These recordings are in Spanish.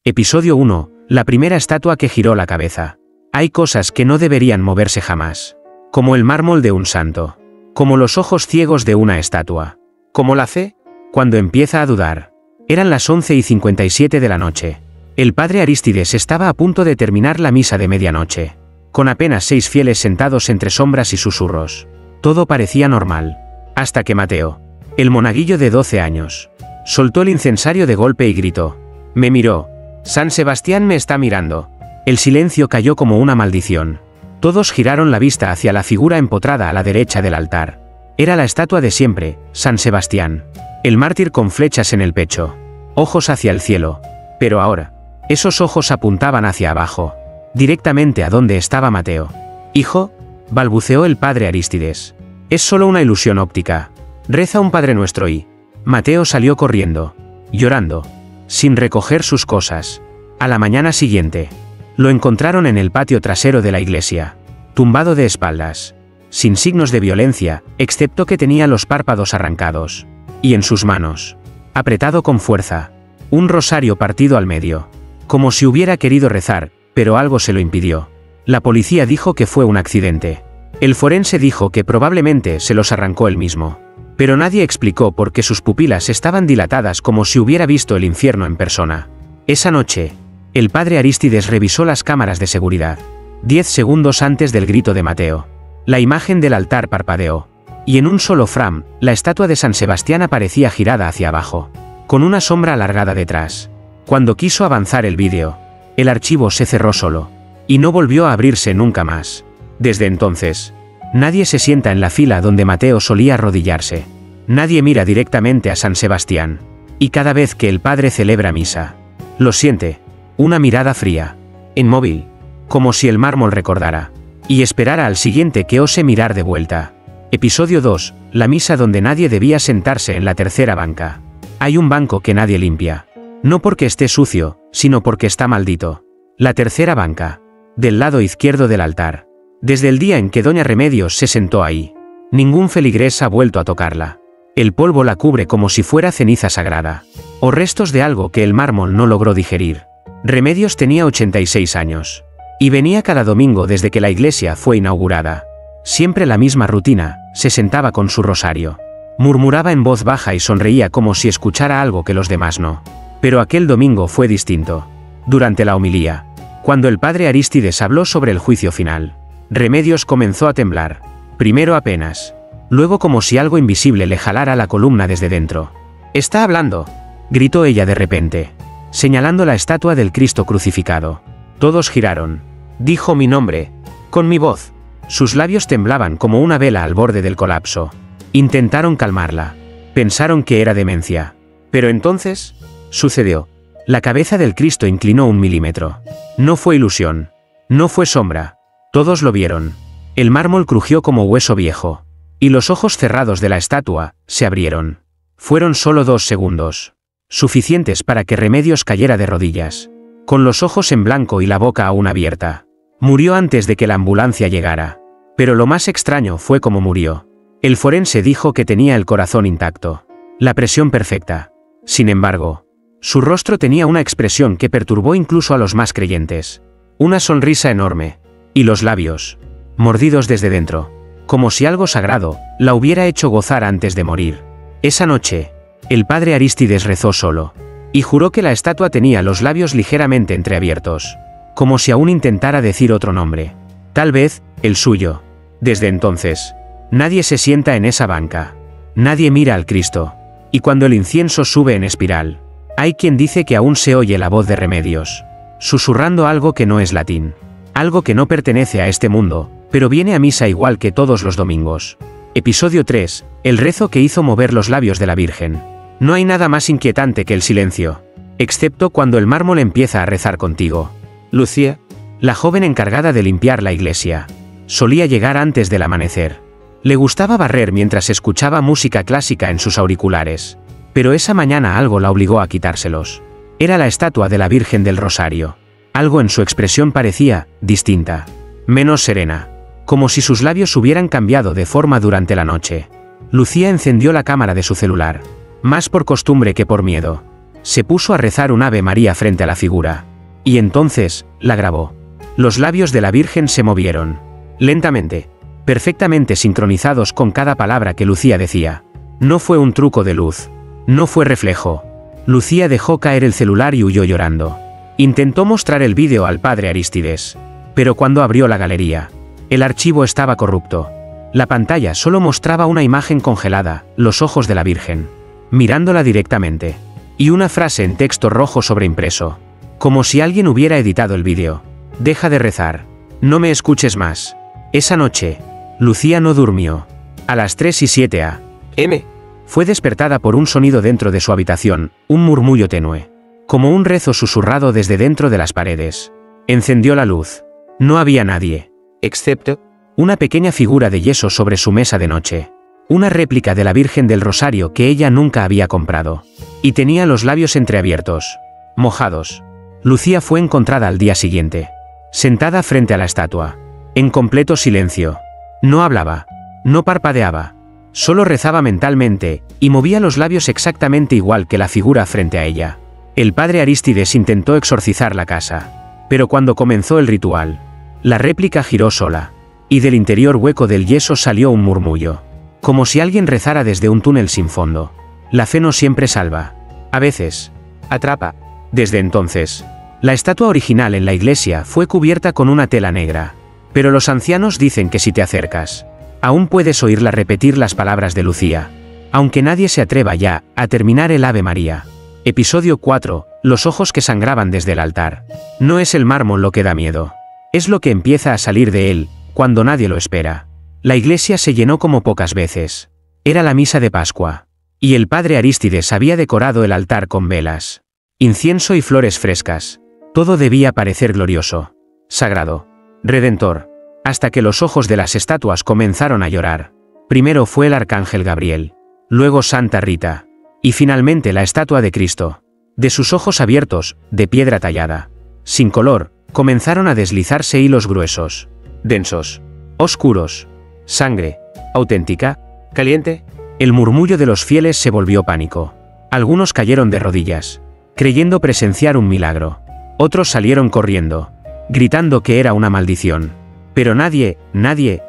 Episodio 1. La primera estatua que giró la cabeza. Hay cosas que no deberían moverse jamás. Como el mármol de un santo. Como los ojos ciegos de una estatua. Como la fe, cuando empieza a dudar. Eran las 11:57 de la noche. El padre Arístides estaba a punto de terminar la misa de medianoche. Con apenas 6 fieles sentados entre sombras y susurros. Todo parecía normal. Hasta que Mateo, el monaguillo de 12 años, soltó el incensario de golpe y gritó. Me miró. San Sebastián me está mirando. El silencio cayó como una maldición. Todos giraron la vista hacia la figura empotrada a la derecha del altar. Era la estatua de siempre, San Sebastián. El mártir con flechas en el pecho. Ojos hacia el cielo. Pero ahora, esos ojos apuntaban hacia abajo. Directamente a donde estaba Mateo. Hijo, balbuceó el padre Arístides. Es solo una ilusión óptica. Reza un Padre Nuestro y... Mateo salió corriendo. Llorando. Sin recoger sus cosas. A la mañana siguiente, lo encontraron en el patio trasero de la iglesia, tumbado de espaldas, sin signos de violencia, excepto que tenía los párpados arrancados, y en sus manos, apretado con fuerza, un rosario partido al medio, como si hubiera querido rezar, pero algo se lo impidió. La policía dijo que fue un accidente. El forense dijo que probablemente se los arrancó él mismo. Pero nadie explicó por qué sus pupilas estaban dilatadas como si hubiera visto el infierno en persona. Esa noche, el padre Arístides revisó las cámaras de seguridad. 10 segundos antes del grito de Mateo. La imagen del altar parpadeó. Y en un solo frame, la estatua de San Sebastián aparecía girada hacia abajo, con una sombra alargada detrás. Cuando quiso avanzar el vídeo, el archivo se cerró solo. Y no volvió a abrirse nunca más. Desde entonces, nadie se sienta en la fila donde Mateo solía arrodillarse. Nadie mira directamente a San Sebastián. Y cada vez que el padre celebra misa, lo siente. Una mirada fría, inmóvil, como si el mármol recordara, y esperara al siguiente que ose mirar de vuelta. Episodio 2. La misa donde nadie debía sentarse en la tercera banca. Hay un banco que nadie limpia. No porque esté sucio, sino porque está maldito. La tercera banca. Del lado izquierdo del altar. Desde el día en que doña Remedios se sentó ahí, ningún feligrés ha vuelto a tocarla. El polvo la cubre como si fuera ceniza sagrada, o restos de algo que el mármol no logró digerir. Remedios tenía 86 años. Y venía cada domingo desde que la iglesia fue inaugurada. Siempre la misma rutina, se sentaba con su rosario. Murmuraba en voz baja y sonreía como si escuchara algo que los demás no. Pero aquel domingo fue distinto. Durante la homilía, cuando el padre Arístides habló sobre el juicio final, Remedios comenzó a temblar. Primero apenas. Luego como si algo invisible le jalara la columna desde dentro. «¿Está hablando?», gritó ella de repente, señalando la estatua del Cristo crucificado. Todos giraron. Dijo mi nombre, con mi voz. Sus labios temblaban como una vela al borde del colapso. Intentaron calmarla. Pensaron que era demencia. Pero entonces, sucedió. La cabeza del Cristo inclinó 1 milímetro. No fue ilusión. No fue sombra. Todos lo vieron. El mármol crujió como hueso viejo. Y los ojos cerrados de la estatua se abrieron. Fueron solo 2 segundos. Suficientes para que Remedios cayera de rodillas, con los ojos en blanco y la boca aún abierta. Murió antes de que la ambulancia llegara. Pero lo más extraño fue cómo murió. El forense dijo que tenía el corazón intacto. La presión perfecta. Sin embargo, su rostro tenía una expresión que perturbó incluso a los más creyentes. Una sonrisa enorme. Y los labios, mordidos desde dentro, como si algo sagrado la hubiera hecho gozar antes de morir. Esa noche, el padre Arístides rezó solo, y juró que la estatua tenía los labios ligeramente entreabiertos, como si aún intentara decir otro nombre. Tal vez, el suyo. Desde entonces, nadie se sienta en esa banca. Nadie mira al Cristo. Y cuando el incienso sube en espiral, hay quien dice que aún se oye la voz de Remedios, susurrando algo que no es latín. Algo que no pertenece a este mundo, pero viene a misa igual que todos los domingos. Episodio 3. El rezo que hizo mover los labios de la Virgen. No hay nada más inquietante que el silencio, excepto cuando el mármol empieza a rezar contigo. Lucía, la joven encargada de limpiar la iglesia, solía llegar antes del amanecer. Le gustaba barrer mientras escuchaba música clásica en sus auriculares. Pero esa mañana algo la obligó a quitárselos. Era la estatua de la Virgen del Rosario. Algo en su expresión parecía distinta, menos serena, como si sus labios hubieran cambiado de forma durante la noche. Lucía encendió la cámara de su celular, más por costumbre que por miedo. Se puso a rezar un Ave María frente a la figura. Y entonces, la grabó. Los labios de la Virgen se movieron. Lentamente. Perfectamente sincronizados con cada palabra que Lucía decía. No fue un truco de luz. No fue reflejo. Lucía dejó caer el celular y huyó llorando. Intentó mostrar el vídeo al padre Arístides. Pero cuando abrió la galería, el archivo estaba corrupto. La pantalla solo mostraba una imagen congelada, los ojos de la Virgen, mirándola directamente. Y una frase en texto rojo sobreimpreso. Como si alguien hubiera editado el vídeo. Deja de rezar. No me escuches más. Esa noche, Lucía no durmió. A las 3:07 a.m. fue despertada por un sonido dentro de su habitación, un murmullo tenue. Como un rezo susurrado desde dentro de las paredes. Encendió la luz. No había nadie. Excepto una pequeña figura de yeso sobre su mesa de noche. Una réplica de la Virgen del Rosario que ella nunca había comprado. Y tenía los labios entreabiertos. Mojados. Lucía fue encontrada al día siguiente. Sentada frente a la estatua. En completo silencio. No hablaba. No parpadeaba. Solo rezaba mentalmente, y movía los labios exactamente igual que la figura frente a ella. El padre Arístides intentó exorcizar la casa. Pero cuando comenzó el ritual, la réplica giró sola. Y del interior hueco del yeso salió un murmullo. Como si alguien rezara desde un túnel sin fondo. La fe no siempre salva. A veces, atrapa. Desde entonces, la estatua original en la iglesia fue cubierta con una tela negra. Pero los ancianos dicen que si te acercas, aún puedes oírla repetir las palabras de Lucía. Aunque nadie se atreva ya a terminar el Ave María. Episodio 4. Los ojos que sangraban desde el altar. No es el mármol lo que da miedo. Es lo que empieza a salir de él, cuando nadie lo espera. La iglesia se llenó como pocas veces. Era la misa de Pascua. Y el padre Arístides había decorado el altar con velas, incienso y flores frescas. Todo debía parecer glorioso, sagrado, redentor. Hasta que los ojos de las estatuas comenzaron a llorar. Primero fue el arcángel Gabriel. Luego Santa Rita. Y finalmente la estatua de Cristo. De sus ojos abiertos, de piedra tallada, sin color, comenzaron a deslizarse hilos gruesos, densos, oscuros. Sangre, auténtica, caliente. El murmullo de los fieles se volvió pánico. Algunos cayeron de rodillas, creyendo presenciar un milagro. Otros salieron corriendo, gritando que era una maldición. Pero nadie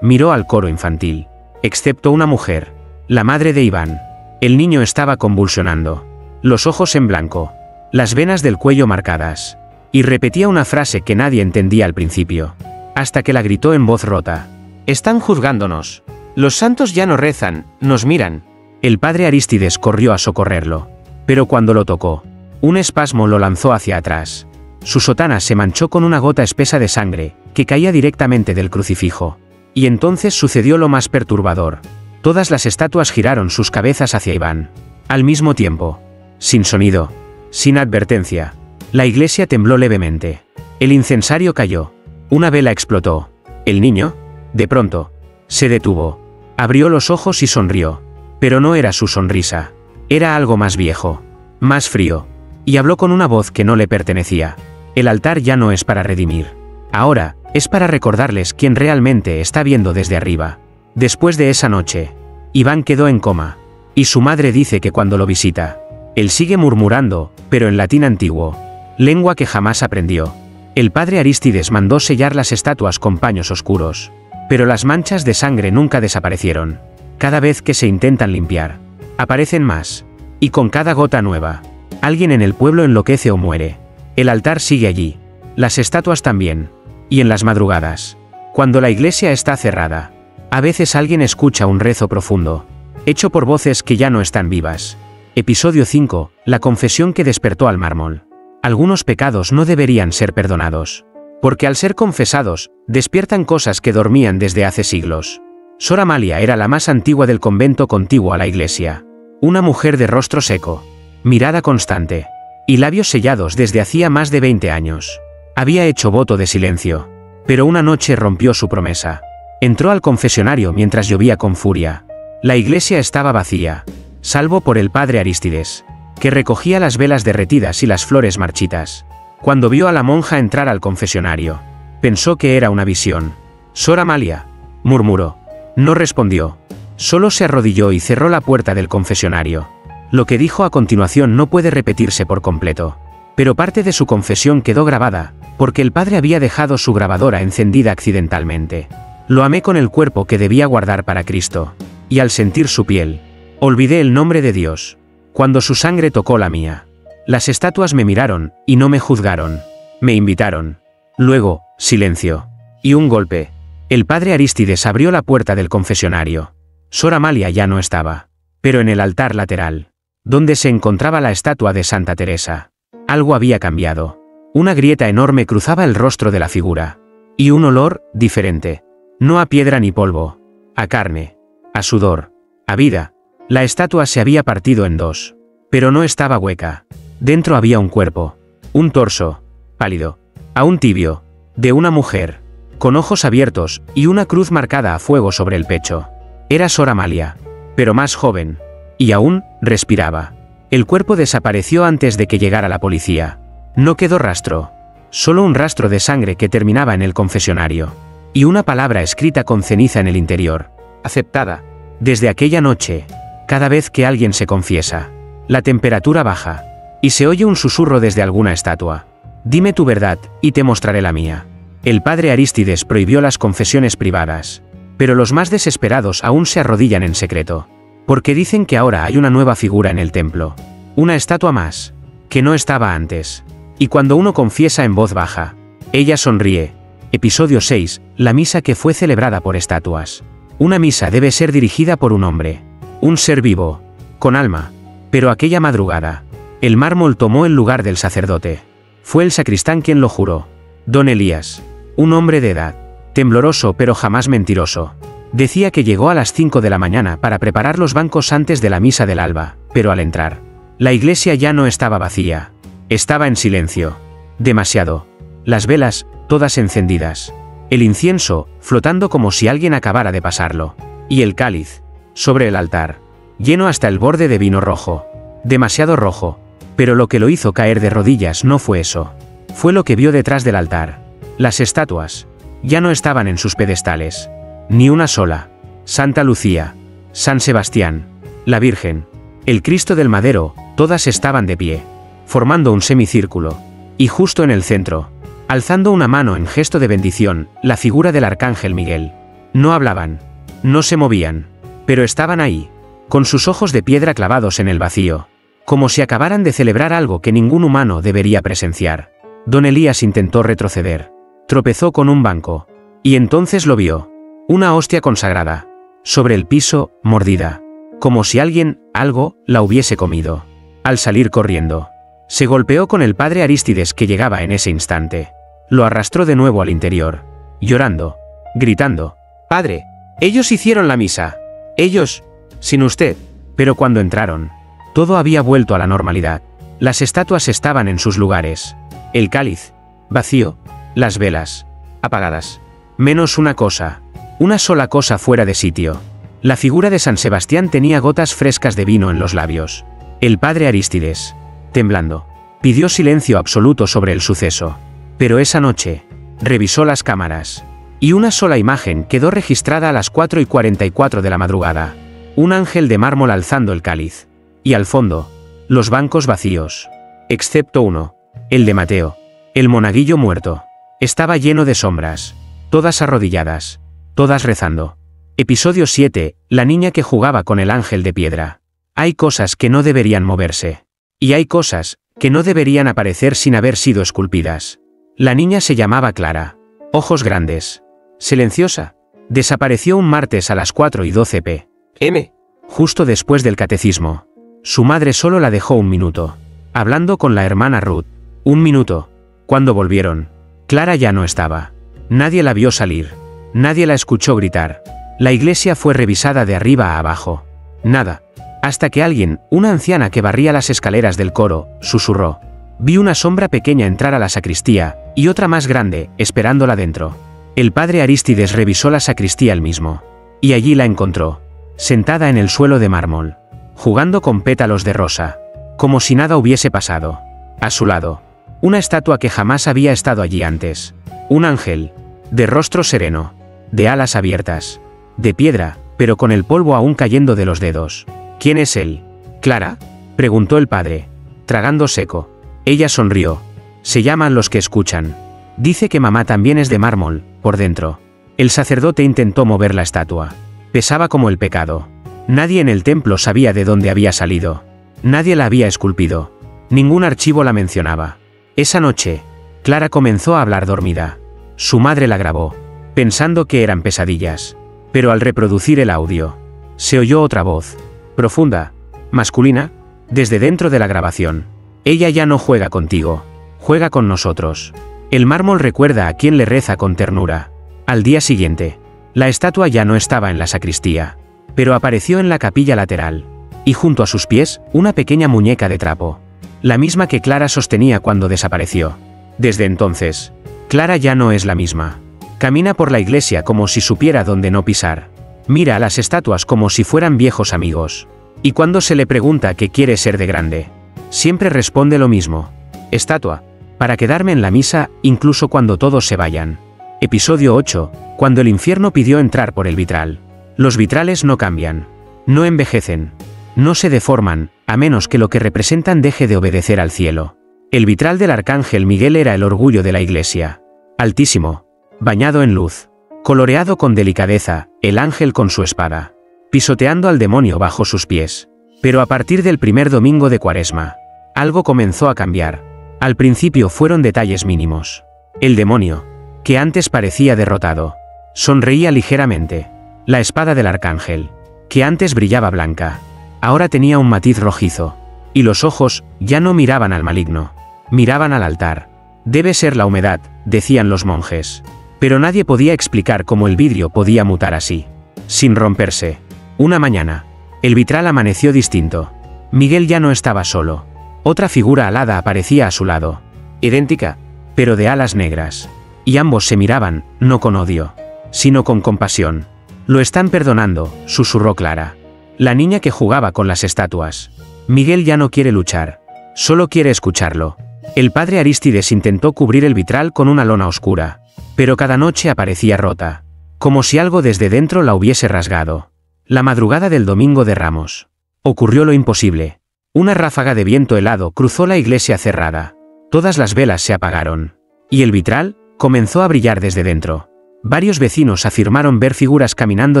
miró al coro infantil, excepto una mujer, la madre de Iván. El niño estaba convulsionando, los ojos en blanco, las venas del cuello marcadas, y repetía una frase que nadie entendía al principio, hasta que la gritó en voz rota. Están juzgándonos. Los santos ya no rezan, nos miran. El padre Arístides corrió a socorrerlo, pero cuando lo tocó, un espasmo lo lanzó hacia atrás. Su sotana se manchó con una gota espesa de sangre, que caía directamente del crucifijo. Y entonces sucedió lo más perturbador. Todas las estatuas giraron sus cabezas hacia Iván. Al mismo tiempo. Sin sonido. Sin advertencia. La iglesia tembló levemente. El incensario cayó. Una vela explotó. El niño, de pronto, se detuvo. Abrió los ojos y sonrió. Pero no era su sonrisa. Era algo más viejo. Más frío. Y habló con una voz que no le pertenecía. El altar ya no es para redimir. Ahora, es para recordarles quién realmente está viendo desde arriba. Después de esa noche, Iván quedó en coma. Y su madre dice que cuando lo visita, él sigue murmurando, pero en latín antiguo. Lengua que jamás aprendió. El padre Arístides mandó sellar las estatuas con paños oscuros. Pero las manchas de sangre nunca desaparecieron. Cada vez que se intentan limpiar, aparecen más. Y con cada gota nueva, alguien en el pueblo enloquece o muere. El altar sigue allí. Las estatuas también. Y en las madrugadas, cuando la iglesia está cerrada, a veces alguien escucha un rezo profundo, hecho por voces que ya no están vivas. Episodio 5. La confesión que despertó al mármol. Algunos pecados no deberían ser perdonados. Porque al ser confesados, despiertan cosas que dormían desde hace siglos. Sor Amalia era la más antigua del convento contiguo a la iglesia. Una mujer de rostro seco, mirada constante, y labios sellados desde hacía más de 20 años. Había hecho voto de silencio, pero una noche rompió su promesa. Entró al confesionario mientras llovía con furia. La iglesia estaba vacía, salvo por el padre Arístides, que recogía las velas derretidas y las flores marchitas. Cuando vio a la monja entrar al confesionario, pensó que era una visión. Sor Amalia, murmuró. No respondió. Solo se arrodilló y cerró la puerta del confesionario. Lo que dijo a continuación no puede repetirse por completo. Pero parte de su confesión quedó grabada, porque el padre había dejado su grabadora encendida accidentalmente. Lo amé con el cuerpo que debía guardar para Cristo. Y al sentir su piel, olvidé el nombre de Dios. Cuando su sangre tocó la mía. Las estatuas me miraron, y no me juzgaron. Me invitaron. Luego, silencio. Y un golpe. El padre Arístides abrió la puerta del confesionario. Sor Amalia ya no estaba. Pero en el altar lateral, donde se encontraba la estatua de Santa Teresa, algo había cambiado. Una grieta enorme cruzaba el rostro de la figura. Y un olor, diferente. No a piedra ni polvo. A carne. A sudor. A vida. La estatua se había partido en dos. Pero no estaba hueca. Dentro había un cuerpo. Un torso. Pálido. Aún tibio. De una mujer. Con ojos abiertos, y una cruz marcada a fuego sobre el pecho. Era Sor Amalia. Pero más joven. Y aún, respiraba. El cuerpo desapareció antes de que llegara la policía. No quedó rastro. Solo un rastro de sangre que terminaba en el confesionario. Y una palabra escrita con ceniza en el interior. Aceptada. Desde aquella noche, cada vez que alguien se confiesa, la temperatura baja. Y se oye un susurro desde alguna estatua. Dime tu verdad, y te mostraré la mía. El padre Arístides prohibió las confesiones privadas. Pero los más desesperados aún se arrodillan en secreto. Porque dicen que ahora hay una nueva figura en el templo. Una estatua más. Que no estaba antes. Y cuando uno confiesa en voz baja, ella sonríe. Episodio 6. La misa que fue celebrada por estatuas. Una misa debe ser dirigida por un hombre. Un ser vivo. Con alma. Pero aquella madrugada, el mármol tomó el lugar del sacerdote. Fue el sacristán quien lo juró. Don Elías. Un hombre de edad. Tembloroso pero jamás mentiroso. Decía que llegó a las 5 de la mañana para preparar los bancos antes de la misa del alba, pero al entrar, la iglesia ya no estaba vacía. Estaba en silencio. Demasiado. Las velas, todas encendidas. El incienso, flotando como si alguien acabara de pasarlo. Y el cáliz, sobre el altar, lleno hasta el borde de vino rojo. Demasiado rojo. Pero lo que lo hizo caer de rodillas no fue eso. Fue lo que vio detrás del altar. Las estatuas ya no estaban en sus pedestales. Ni una sola. Santa Lucía, San Sebastián, la Virgen, el Cristo del Madero, todas estaban de pie, formando un semicírculo. Y justo en el centro, alzando una mano en gesto de bendición, la figura del arcángel Miguel. No hablaban. No se movían. Pero estaban ahí, con sus ojos de piedra clavados en el vacío. Como si acabaran de celebrar algo que ningún humano debería presenciar. Don Elías intentó retroceder. Tropezó con un banco. Y entonces lo vio. Una hostia consagrada. Sobre el piso, mordida. Como si alguien, algo, la hubiese comido. Al salir corriendo, se golpeó con el padre Arístides que llegaba en ese instante. Lo arrastró de nuevo al interior. Llorando. Gritando. Padre, ellos hicieron la misa. Ellos, sin usted. Pero cuando entraron, todo había vuelto a la normalidad. Las estatuas estaban en sus lugares. El cáliz, vacío. Las velas, apagadas. Menos una cosa. Una sola cosa fuera de sitio. La figura de San Sebastián tenía gotas frescas de vino en los labios. El padre Arístides, temblando, pidió silencio absoluto sobre el suceso. Pero esa noche, revisó las cámaras. Y una sola imagen quedó registrada a las 4:44 de la madrugada. Un ángel de mármol alzando el cáliz. Y al fondo, los bancos vacíos. Excepto uno. El de Mateo. El monaguillo muerto. Estaba lleno de sombras. Todas arrodilladas. Todas rezando. Episodio 7. La niña que jugaba con el ángel de piedra. Hay cosas que no deberían moverse. Y hay cosas que no deberían aparecer sin haber sido esculpidas. La niña se llamaba Clara. Ojos grandes. Silenciosa. Desapareció un martes a las 4:12 p.m. Justo después del catecismo. Su madre solo la dejó un minuto. Hablando con la hermana Ruth. Un minuto. Cuando volvieron, Clara ya no estaba. Nadie la vio salir. Nadie la escuchó gritar. La iglesia fue revisada de arriba a abajo. Nada. Hasta que alguien, una anciana que barría las escaleras del coro, susurró. Vi una sombra pequeña entrar a la sacristía, y otra más grande, esperándola dentro. El padre Arístides revisó la sacristía él mismo. Y allí la encontró. Sentada en el suelo de mármol. Jugando con pétalos de rosa. Como si nada hubiese pasado. A su lado, una estatua que jamás había estado allí antes. Un ángel. De rostro sereno. De alas abiertas. De piedra, pero con el polvo aún cayendo de los dedos. ¿Quién es él? Clara. preguntó el padre, tragando seco. Ella sonrió. Se llaman los que escuchan. Dice que mamá también es de mármol, por dentro. El sacerdote intentó mover la estatua. Pesaba como el pecado. Nadie en el templo sabía de dónde había salido. Nadie la había esculpido. Ningún archivo la mencionaba. Esa noche, Clara comenzó a hablar dormida. Su madre la grabó, pensando que eran pesadillas. Pero al reproducir el audio, se oyó otra voz, profunda, masculina, desde dentro de la grabación. Ella ya no juega contigo, juega con nosotros. El mármol recuerda a quien le reza con ternura. Al día siguiente, la estatua ya no estaba en la sacristía, pero apareció en la capilla lateral, y junto a sus pies, una pequeña muñeca de trapo. La misma que Clara sostenía cuando desapareció. Desde entonces, Clara ya no es la misma. Camina por la iglesia como si supiera dónde no pisar. Mira a las estatuas como si fueran viejos amigos. Y cuando se le pregunta qué quiere ser de grande, siempre responde lo mismo. Estatua, para quedarme en la misa, incluso cuando todos se vayan. Episodio 8, cuando el infierno pidió entrar por el vitral. Los vitrales no cambian. No envejecen. No se deforman, a menos que lo que representan deje de obedecer al cielo. El vitral del arcángel Miguel era el orgullo de la iglesia. Altísimo, bañado en luz, coloreado con delicadeza, el ángel con su espada, pisoteando al demonio bajo sus pies. Pero a partir del primer domingo de Cuaresma, algo comenzó a cambiar. Al principio fueron detalles mínimos. El demonio, que antes parecía derrotado, sonreía ligeramente. La espada del arcángel, que antes brillaba blanca, ahora tenía un matiz rojizo. Y los ojos ya no miraban al maligno, miraban al altar. Debe ser la humedad, decían los monjes. Pero nadie podía explicar cómo el vidrio podía mutar así, sin romperse. Una mañana, el vitral amaneció distinto. Miguel ya no estaba solo. Otra figura alada aparecía a su lado. Idéntica, pero de alas negras. Y ambos se miraban, no con odio, sino con compasión. Lo están perdonando, susurró Clara. La niña que jugaba con las estatuas. Miguel ya no quiere luchar. Solo quiere escucharlo. El padre Arístides intentó cubrir el vitral con una lona oscura. Pero cada noche aparecía rota. Como si algo desde dentro la hubiese rasgado. La madrugada del domingo de Ramos. Ocurrió lo imposible. Una ráfaga de viento helado cruzó la iglesia cerrada. Todas las velas se apagaron. Y el vitral comenzó a brillar desde dentro. Varios vecinos afirmaron ver figuras caminando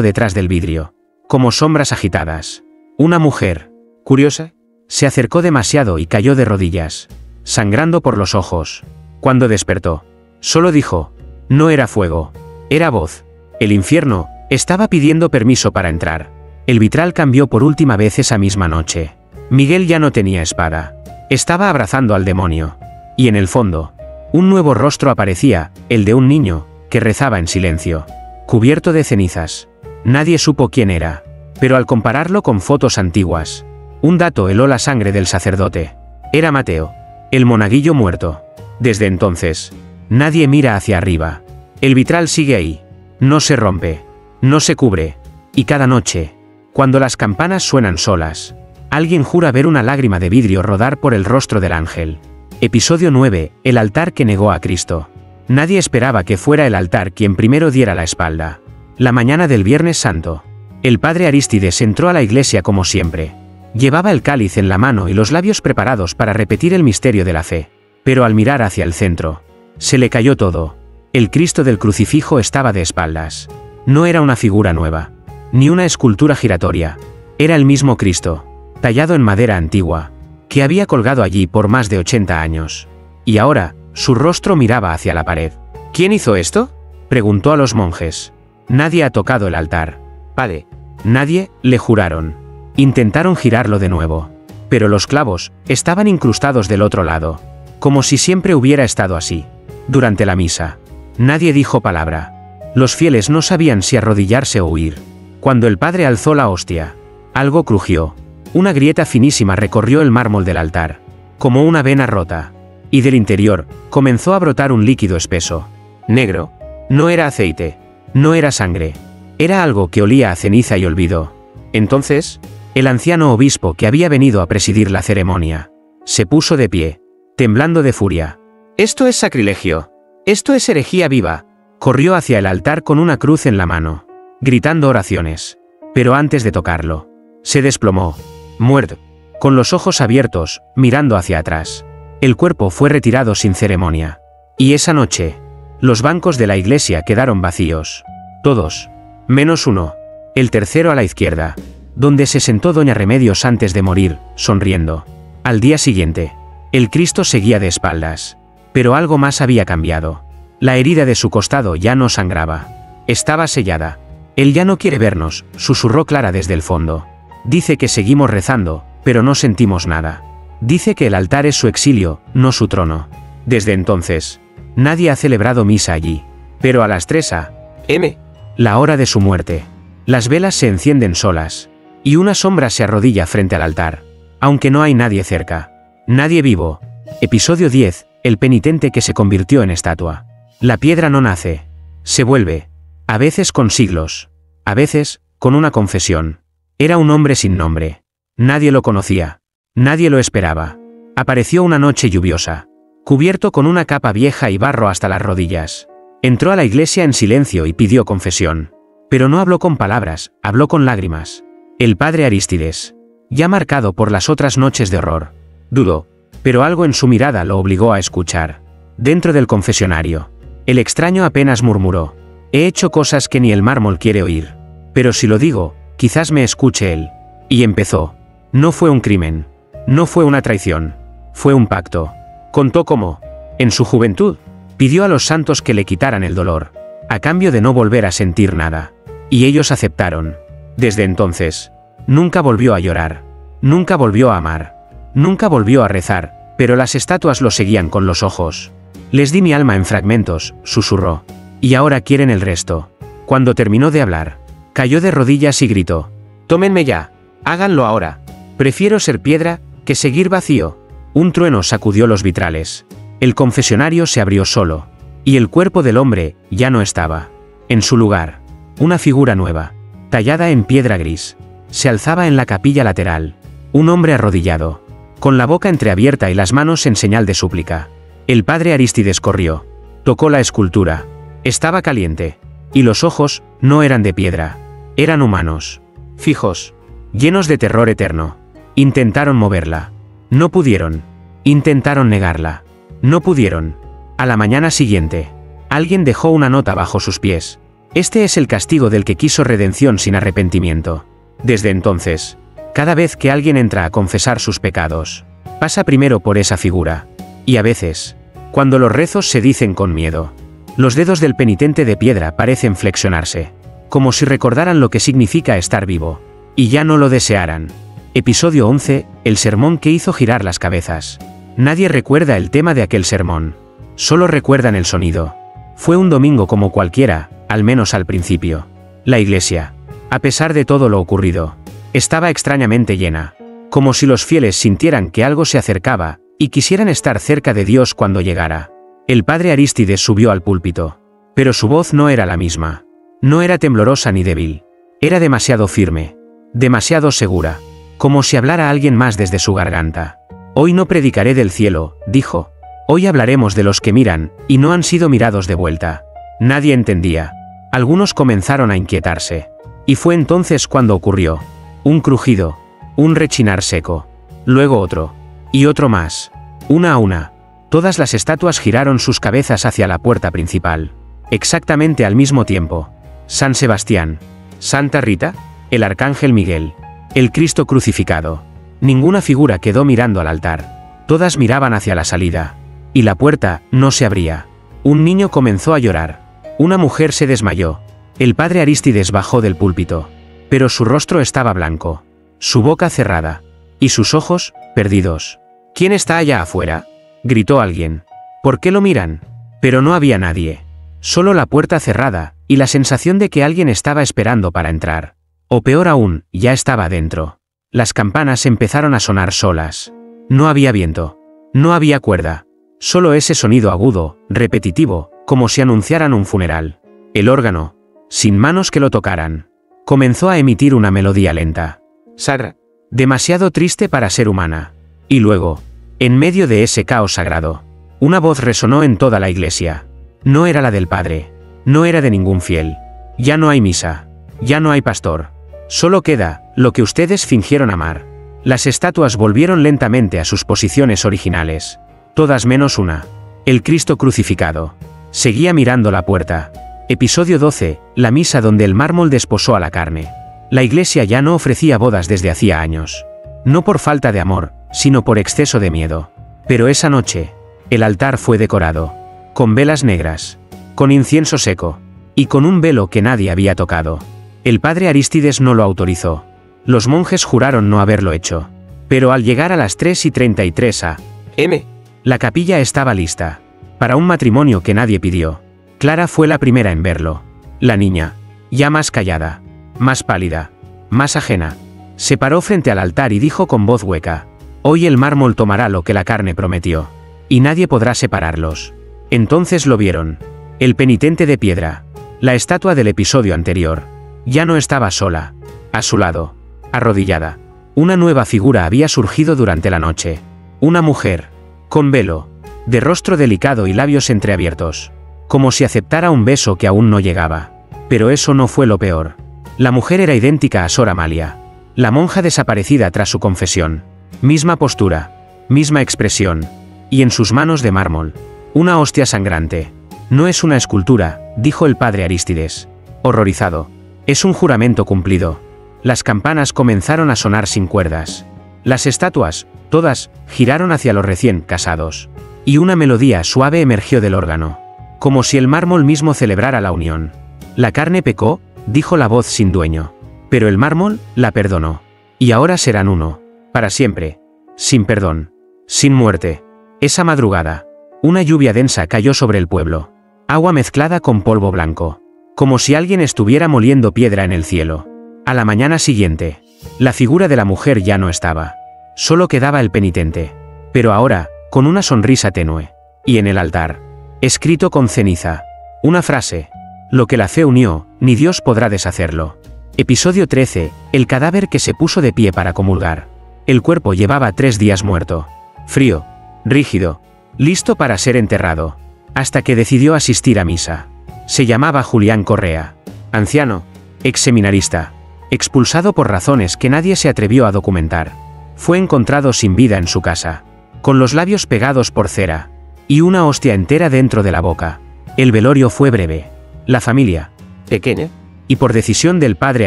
detrás del vidrio, como sombras agitadas. Una mujer, curiosa, se acercó demasiado y cayó de rodillas, sangrando por los ojos. Cuando despertó, solo dijo, no era fuego, era voz. El infierno estaba pidiendo permiso para entrar. El vitral cambió por última vez esa misma noche. Miguel ya no tenía espada. Estaba abrazando al demonio. Y en el fondo, un nuevo rostro aparecía, el de un niño, que rezaba en silencio, cubierto de cenizas. Nadie supo quién era, pero al compararlo con fotos antiguas, un dato heló la sangre del sacerdote. Era Mateo, el monaguillo muerto. Desde entonces, nadie mira hacia arriba. El vitral sigue ahí. No se rompe, no se cubre. Y cada noche, cuando las campanas suenan solas, alguien jura ver una lágrima de vidrio rodar por el rostro del ángel. Episodio 9, el altar que negó a Cristo. Nadie esperaba que fuera el altar quien primero diera la espalda. La mañana del Viernes Santo, el padre Arístides entró a la iglesia como siempre. Llevaba el cáliz en la mano y los labios preparados para repetir el misterio de la fe. Pero al mirar hacia el centro, se le cayó todo. El Cristo del crucifijo estaba de espaldas. No era una figura nueva, ni una escultura giratoria. Era el mismo Cristo, tallado en madera antigua, que había colgado allí por más de 80 años. Y ahora, su rostro miraba hacia la pared. ¿Quién hizo esto?, preguntó a los monjes. Nadie ha tocado el altar, padre. Nadie, le juraron. Intentaron girarlo de nuevo. Pero los clavos estaban incrustados del otro lado, como si siempre hubiera estado así. Durante la misa, nadie dijo palabra. Los fieles no sabían si arrodillarse o huir. Cuando el padre alzó la hostia, algo crujió. Una grieta finísima recorrió el mármol del altar, como una vena rota. Y del interior, comenzó a brotar un líquido espeso. Negro. No era aceite. No era sangre. Era algo que olía a ceniza y olvido. Entonces, el anciano obispo que había venido a presidir la ceremonia, se puso de pie, temblando de furia. «Esto es sacrilegio. Esto es herejía viva». Corrió hacia el altar con una cruz en la mano, gritando oraciones. Pero antes de tocarlo, se desplomó, muerto. con los ojos abiertos, mirando hacia atrás. El cuerpo fue retirado sin ceremonia. Y esa noche, los bancos de la iglesia quedaron vacíos. Todos, menos uno, el tercero a la izquierda, donde se sentó doña Remedios antes de morir, sonriendo. Al día siguiente, el Cristo seguía de espaldas. Pero algo más había cambiado. La herida de su costado ya no sangraba. Estaba sellada. Él ya no quiere vernos, susurró Clara desde el fondo. Dice que seguimos rezando, pero no sentimos nada. Dice que el altar es su exilio, no su trono. Desde entonces, nadie ha celebrado misa allí. Pero a las 3 a.m., la hora de su muerte, las velas se encienden solas, y una sombra se arrodilla frente al altar, aunque no hay nadie cerca. Nadie vivo. Episodio 10, el penitente que se convirtió en estatua. La piedra no nace. Se vuelve. A veces con siglos. A veces, con una confesión. Era un hombre sin nombre. Nadie lo conocía. Nadie lo esperaba. Apareció una noche lluviosa, cubierto con una capa vieja y barro hasta las rodillas. Entró a la iglesia en silencio y pidió confesión. Pero no habló con palabras, habló con lágrimas. El padre Arístides, ya marcado por las otras noches de horror, dudó, pero algo en su mirada lo obligó a escuchar. Dentro del confesionario, el extraño apenas murmuró: he hecho cosas que ni el mármol quiere oír. Pero si lo digo, quizás me escuche él. Y empezó. No fue un crimen. No fue una traición. Fue un pacto. Contó cómo, en su juventud, pidió a los santos que le quitaran el dolor, a cambio de no volver a sentir nada. Y ellos aceptaron. Desde entonces, nunca volvió a llorar. Nunca volvió a amar. Nunca volvió a rezar, pero las estatuas lo seguían con los ojos. Les di mi alma en fragmentos, susurró. Y ahora quieren el resto. Cuando terminó de hablar, cayó de rodillas y gritó: tómenme ya. Háganlo ahora. Prefiero ser piedra que seguir vacío. Un trueno sacudió los vitrales. El confesionario se abrió solo. Y el cuerpo del hombre ya no estaba. En su lugar, una figura nueva, tallada en piedra gris, se alzaba en la capilla lateral. Un hombre arrodillado, con la boca entreabierta y las manos en señal de súplica. El padre Arístides corrió. Tocó la escultura. Estaba caliente. Y los ojos no eran de piedra. Eran humanos. Fijos. Llenos de terror eterno. Intentaron moverla. No pudieron. Intentaron negarla. No pudieron. A la mañana siguiente, alguien dejó una nota bajo sus pies. Este es el castigo del que quiso redención sin arrepentimiento. Desde entonces, cada vez que alguien entra a confesar sus pecados, pasa primero por esa figura. Y a veces, cuando los rezos se dicen con miedo, los dedos del penitente de piedra parecen flexionarse, como si recordaran lo que significa estar vivo, y ya no lo desearan. Episodio 11, el sermón que hizo girar las cabezas. Nadie recuerda el tema de aquel sermón. Solo recuerdan el sonido. Fue un domingo como cualquiera, al menos al principio. La iglesia, a pesar de todo lo ocurrido, estaba extrañamente llena, como si los fieles sintieran que algo se acercaba, y quisieran estar cerca de Dios cuando llegara. El padre Arístides subió al púlpito. Pero su voz no era la misma. No era temblorosa ni débil. Era demasiado firme. Demasiado segura. Como si hablara alguien más desde su garganta. Hoy no predicaré del cielo, dijo. Hoy hablaremos de los que miran, y no han sido mirados de vuelta. Nadie entendía. Algunos comenzaron a inquietarse. Y fue entonces cuando ocurrió. Un crujido. Un rechinar seco. Luego otro. Y otro más. Una a una. Todas las estatuas giraron sus cabezas hacia la puerta principal. Exactamente al mismo tiempo. San Sebastián. Santa Rita. El Arcángel Miguel. El Cristo crucificado. Ninguna figura quedó mirando al altar. Todas miraban hacia la salida. Y la puerta no se abría. Un niño comenzó a llorar. Una mujer se desmayó. El padre Arístides bajó del púlpito. Pero su rostro estaba blanco. Su boca cerrada. Y sus ojos, perdidos. ¿Quién está allá afuera?, gritó alguien. ¿Por qué lo miran? Pero no había nadie. Solo la puerta cerrada, y la sensación de que alguien estaba esperando para entrar. O peor aún, ya estaba dentro. Las campanas empezaron a sonar solas. No había viento. No había cuerda. Solo ese sonido agudo, repetitivo, como si anunciaran un funeral. El órgano, sin manos que lo tocaran, comenzó a emitir una melodía lenta. Sarra. Demasiado triste para ser humana. Y luego, en medio de ese caos sagrado, una voz resonó en toda la iglesia. No era la del padre. No era de ningún fiel. Ya no hay misa. Ya no hay pastor. Solo queda lo que ustedes fingieron amar. Las estatuas volvieron lentamente a sus posiciones originales. Todas menos una. El Cristo crucificado. Seguía mirando la puerta. Episodio 12. La misa donde el mármol desposó a la carne. La iglesia ya no ofrecía bodas desde hacía años. No por falta de amor, sino por exceso de miedo. Pero esa noche, el altar fue decorado. Con velas negras. Con incienso seco. Y con un velo que nadie había tocado. El padre Arístides no lo autorizó. Los monjes juraron no haberlo hecho. Pero al llegar a las 3:33 a.m., la capilla estaba lista. Para un matrimonio que nadie pidió. Clara fue la primera en verlo. La niña, ya más callada, más pálida, más ajena, se paró frente al altar y dijo con voz hueca: «Hoy el mármol tomará lo que la carne prometió. Y nadie podrá separarlos». Entonces lo vieron. El penitente de piedra. La estatua del episodio anterior. Ya no estaba sola. A su lado, arrodillada, una nueva figura había surgido durante la noche. Una mujer, con velo, de rostro delicado y labios entreabiertos. Como si aceptara un beso que aún no llegaba. Pero eso no fue lo peor. La mujer era idéntica a Sor Amalia, la monja desaparecida tras su confesión. Misma postura, misma expresión, y en sus manos de mármol, una hostia sangrante. «No es una escultura», dijo el padre Arístides, horrorizado. «Es un juramento cumplido». Las campanas comenzaron a sonar sin cuerdas. Las estatuas, todas, giraron hacia los recién casados. Y una melodía suave emergió del órgano. Como si el mármol mismo celebrara la unión. «La carne pecó», dijo la voz sin dueño. «Pero el mármol la perdonó. Y ahora serán uno. Para siempre. Sin perdón. Sin muerte». Esa madrugada, una lluvia densa cayó sobre el pueblo. Agua mezclada con polvo blanco. Como si alguien estuviera moliendo piedra en el cielo. A la mañana siguiente, la figura de la mujer ya no estaba. Solo quedaba el penitente. Pero ahora, con una sonrisa tenue. Y en el altar, escrito con ceniza, una frase: «Lo que la fe unió, ni Dios podrá deshacerlo». Episodio 13. El cadáver que se puso de pie para comulgar. El cuerpo llevaba 3 días muerto. Frío. Rígido. Listo para ser enterrado. Hasta que decidió asistir a misa. Se llamaba Julián Correa. Anciano. Ex seminarista. Expulsado por razones que nadie se atrevió a documentar. Fue encontrado sin vida en su casa. Con los labios pegados por cera. Y una hostia entera dentro de la boca. El velorio fue breve. La familia, pequeña, y por decisión del padre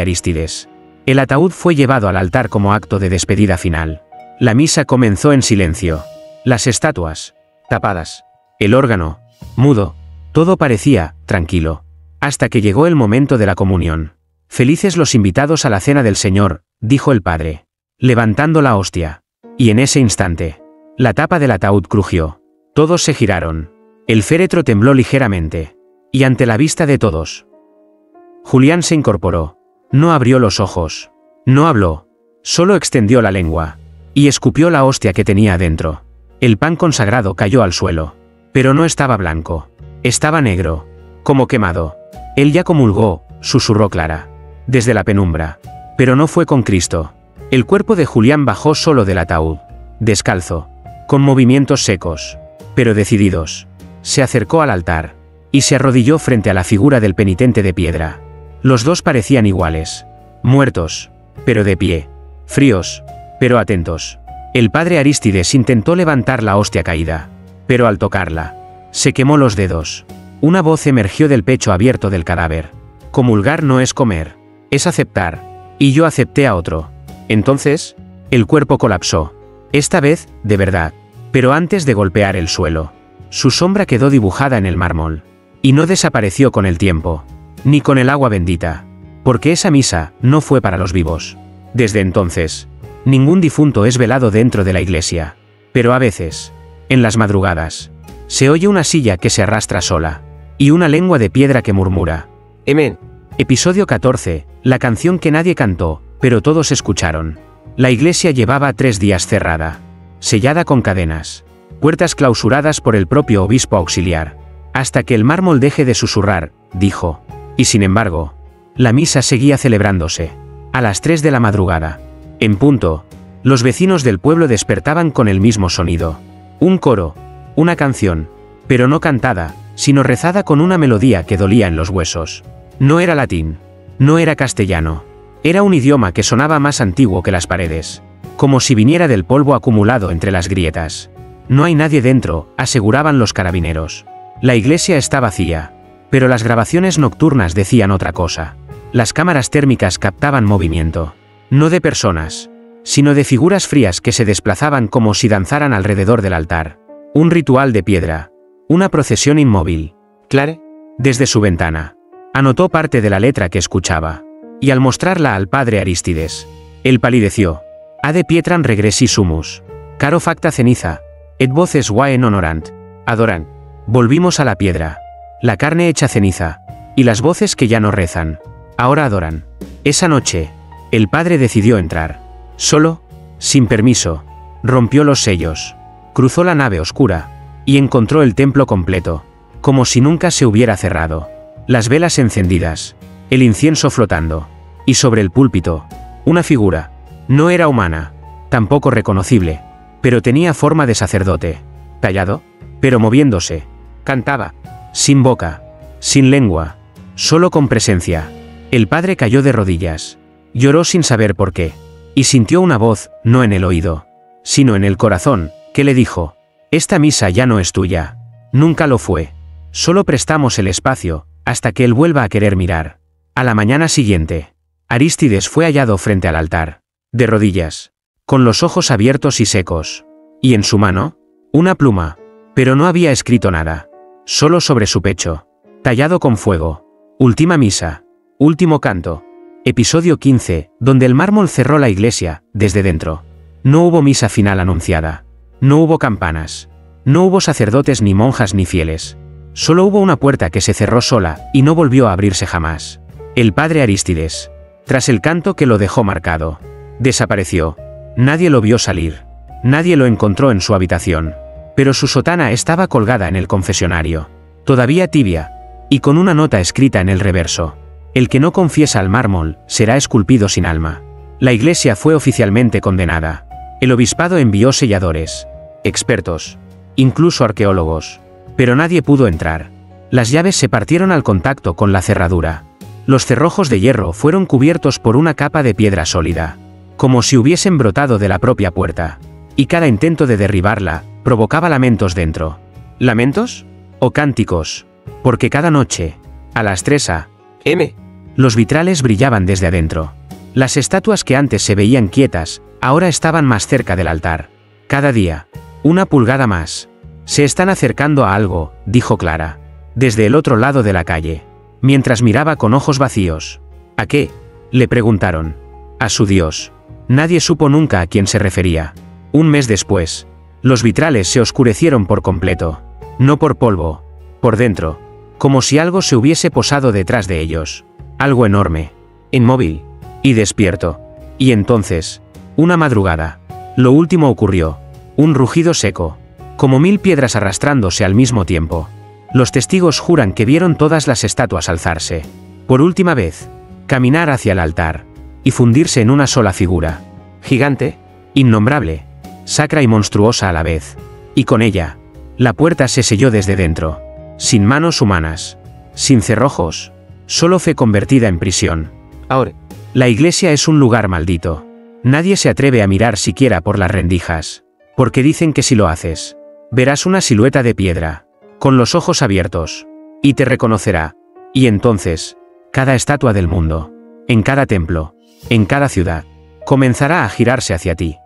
Arístides. El ataúd fue llevado al altar como acto de despedida final. La misa comenzó en silencio. Las estatuas, tapadas. El órgano, mudo. Todo parecía tranquilo. Hasta que llegó el momento de la comunión. «Felices los invitados a la cena del Señor», dijo el padre, levantando la hostia. Y en ese instante, la tapa del ataúd crujió. Todos se giraron. El féretro tembló ligeramente. Y ante la vista de todos, Julián se incorporó. No abrió los ojos. No habló. Solo extendió la lengua. Y escupió la hostia que tenía adentro. El pan consagrado cayó al suelo. Pero no estaba blanco. Estaba negro. Como quemado. «Él ya comulgó», susurró Clara. Desde la penumbra. Pero no fue con Cristo. El cuerpo de Julián bajó solo del ataúd. Descalzo. Con movimientos secos. Pero decididos. Se acercó al altar. Y se arrodilló frente a la figura del penitente de piedra. Los dos parecían iguales. Muertos. Pero de pie. Fríos. Pero atentos. El padre Arístides intentó levantar la hostia caída. Pero al tocarla, se quemó los dedos. Una voz emergió del pecho abierto del cadáver. «Comulgar no es comer. Es aceptar. Y yo acepté a otro». Entonces, el cuerpo colapsó. Esta vez, de verdad. Pero antes de golpear el suelo, su sombra quedó dibujada en el mármol. Y no desapareció con el tiempo. Ni con el agua bendita. Porque esa misa no fue para los vivos. Desde entonces, ningún difunto es velado dentro de la iglesia. Pero a veces, en las madrugadas, se oye una silla que se arrastra sola. Y una lengua de piedra que murmura: «Amén». Episodio 14. La canción que nadie cantó, pero todos escucharon. La iglesia llevaba 3 días cerrada. Sellada con cadenas. Puertas clausuradas por el propio obispo auxiliar. «Hasta que el mármol deje de susurrar», dijo. Y sin embargo, la misa seguía celebrándose. A las 3 de la madrugada. En punto, los vecinos del pueblo despertaban con el mismo sonido. Un coro. Una canción. Pero no cantada, sino rezada con una melodía que dolía en los huesos. No era latín. No era castellano. Era un idioma que sonaba más antiguo que las paredes. como si viniera del polvo acumulado entre las grietas. No hay nadie dentro, aseguraban los carabineros. La iglesia está vacía. Pero las grabaciones nocturnas decían otra cosa. Las cámaras térmicas captaban movimiento. No de personas, sino de figuras frías que se desplazaban como si danzaran alrededor del altar. Un ritual de piedra. Una procesión inmóvil. Clare, desde su ventana, anotó parte de la letra que escuchaba. Y al mostrarla al padre Arístides, él palideció. Ade pietram regresi sumus. Caro facta ceniza. Et voces vaen honorant. Adorant. Volvimos a la piedra. La carne hecha ceniza. Y las voces que ya no rezan. Ahora adoran. Esa noche, el padre decidió entrar. Solo, sin permiso. Rompió los sellos. Cruzó la nave oscura. Y encontró el templo completo. Como si nunca se hubiera cerrado. Las velas encendidas. El incienso flotando. Y sobre el púlpito, una figura. No era humana. Tampoco reconocible. Pero tenía forma de sacerdote. Tallado, pero moviéndose. Cantaba. Sin boca. Sin lengua. Solo con presencia. El padre cayó de rodillas. Lloró sin saber por qué. Y sintió una voz, no en el oído, sino en el corazón, que le dijo: esta misa ya no es tuya. Nunca lo fue. Solo prestamos el espacio, hasta que él vuelva a querer mirar. A la mañana siguiente, Arístides fue hallado frente al altar, de rodillas, con los ojos abiertos y secos. Y en su mano, una pluma. Pero no había escrito nada. Solo sobre su pecho, tallado con fuego. Última misa. Último canto. Episodio 15, donde el mármol cerró la iglesia, desde dentro. No hubo misa final anunciada. No hubo campanas. No hubo sacerdotes ni monjas ni fieles. Solo hubo una puerta que se cerró sola, y no volvió a abrirse jamás. El padre Arístides, tras el canto que lo dejó marcado, desapareció. Nadie lo vio salir. Nadie lo encontró en su habitación. Pero su sotana estaba colgada en el confesionario, todavía tibia, y con una nota escrita en el reverso: el que no confiesa al mármol, será esculpido sin alma. La iglesia fue oficialmente condenada. El obispado envió selladores, expertos, incluso arqueólogos. Pero nadie pudo entrar. Las llaves se partieron al contacto con la cerradura. Los cerrojos de hierro fueron cubiertos por una capa de piedra sólida, como si hubiesen brotado de la propia puerta. Y cada intento de derribarla provocaba lamentos dentro. ¿Lamentos? ¿O cánticos? Porque cada noche, a las 3 a.m., los vitrales brillaban desde adentro. Las estatuas que antes se veían quietas, ahora estaban más cerca del altar. Cada día, una pulgada más. Se están acercando a algo, dijo Clara, desde el otro lado de la calle, mientras miraba con ojos vacíos. ¿A qué?, le preguntaron. A su Dios. Nadie supo nunca a quién se refería. Un mes después, los vitrales se oscurecieron por completo. No por polvo, por dentro, como si algo se hubiese posado detrás de ellos. Algo enorme, inmóvil y despierto. Y entonces, una madrugada, lo último ocurrió. Un rugido seco, como 1000 piedras arrastrándose al mismo tiempo. Los testigos juran que vieron todas las estatuas alzarse, por última vez, caminar hacia el altar, y fundirse en una sola figura. Gigante, innombrable, sacra y monstruosa a la vez. Y con ella, la puerta se selló desde dentro, sin manos humanas, sin cerrojos, solo fe convertida en prisión. Ahora, la iglesia es un lugar maldito. Nadie se atreve a mirar siquiera por las rendijas, porque dicen que si lo haces, verás una silueta de piedra, con los ojos abiertos, y te reconocerá. Y entonces, cada estatua del mundo, en cada templo, en cada ciudad, comenzará a girarse hacia ti.